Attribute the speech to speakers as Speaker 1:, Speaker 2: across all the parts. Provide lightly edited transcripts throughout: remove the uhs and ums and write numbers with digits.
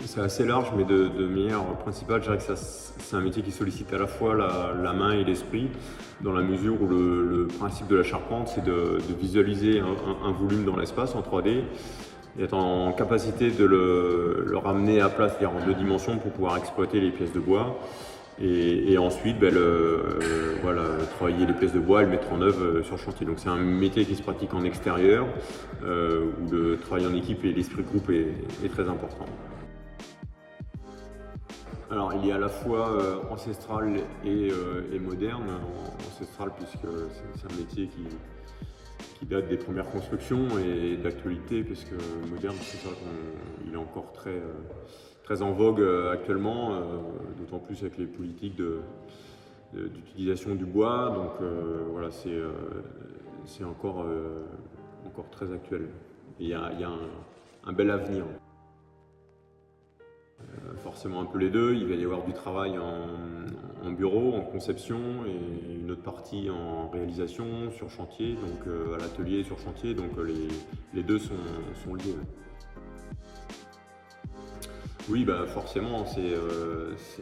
Speaker 1: C'est assez large, mais de manière principale, je dirais que c'est un métier qui sollicite à la fois la main et l'esprit, dans la mesure où le principe de la charpente, c'est de visualiser un volume dans l'espace en 3D et être en capacité de le ramener à plat, c'est-à-dire en 2 dimensions, pour pouvoir exploiter les pièces de bois. Et ensuite, voilà, travailler les pièces de bois et le mettre en œuvre sur chantier. Donc c'est un métier qui se pratique en extérieur, où le travail en équipe et l'esprit de groupe est très important. Alors il est à la fois ancestral et moderne. Ancestral puisque c'est un métier qui date des premières constructions, et d'actualité puisque moderne, c'est ça qu'il est encore très en vogue actuellement, d'autant plus avec les politiques d'utilisation du bois. Donc voilà, c'est encore très actuel. Et il y a un bel avenir. Forcément un peu les deux. Il va y avoir du travail en bureau, en conception, et une autre partie en réalisation sur chantier, donc à l'atelier sur chantier, donc les deux sont liés. Oui, bah forcément, c'est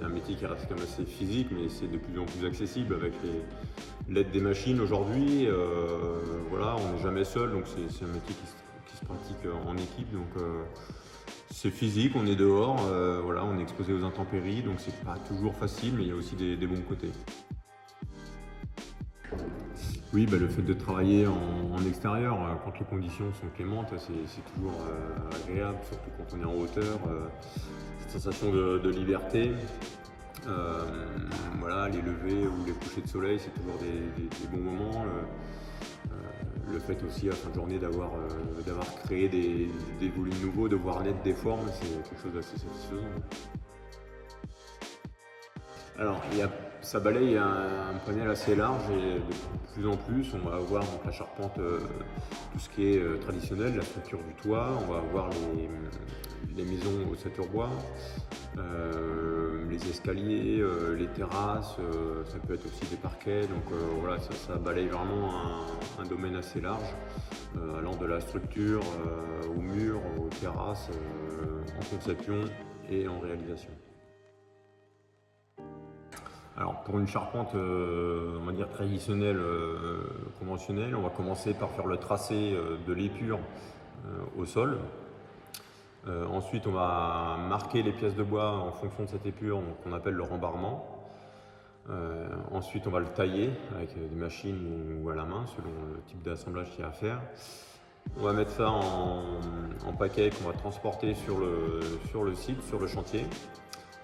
Speaker 1: un métier qui reste quand même assez physique, mais c'est de plus en plus accessible avec l'aide des machines aujourd'hui. Voilà, on n'est jamais seul, donc c'est un métier qui se pratique en équipe. Donc c'est physique, on est dehors, voilà, on est exposé aux intempéries, donc c'est pas toujours facile, mais il y a aussi des bons côtés. Oui, bah, le fait de travailler en extérieur, quand les conditions sont clémentes, c'est toujours agréable, surtout quand on est en hauteur. Cette sensation de liberté. Voilà, les levées ou les couchers de soleil, c'est toujours des bons moments. Le fait aussi à la fin de journée d'avoir créé des volumes nouveaux, de voir naître des formes, c'est quelque chose d'assez satisfaisant. Alors, ça balaye un panel assez large, et de plus en plus, on va avoir donc la charpente, tout ce qui est traditionnel, la structure du toit, on va avoir les maisons ossature bois, les escaliers, les terrasses, ça peut être aussi des parquets. Donc voilà, ça balaye vraiment un domaine assez large, allant de la structure aux murs, aux terrasses, en conception et en réalisation. Alors pour une charpente, on va dire traditionnelle, conventionnelle, on va commencer par faire le tracé de l'épure au sol. Ensuite, on va marquer les pièces de bois en fonction de cette épure, qu'on appelle le rembarrement. Ensuite, on va le tailler avec des machines ou à la main, selon le type d'assemblage qu'il y a à faire. On va mettre ça en paquet qu'on va transporter sur le site, sur le chantier,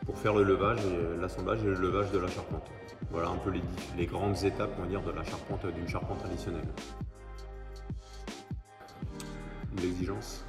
Speaker 1: pour faire le levage et l'assemblage et le levage de la charpente. Voilà un peu les grandes étapes, on va dire, de la charpente, d'une charpente traditionnelle. L'exigence.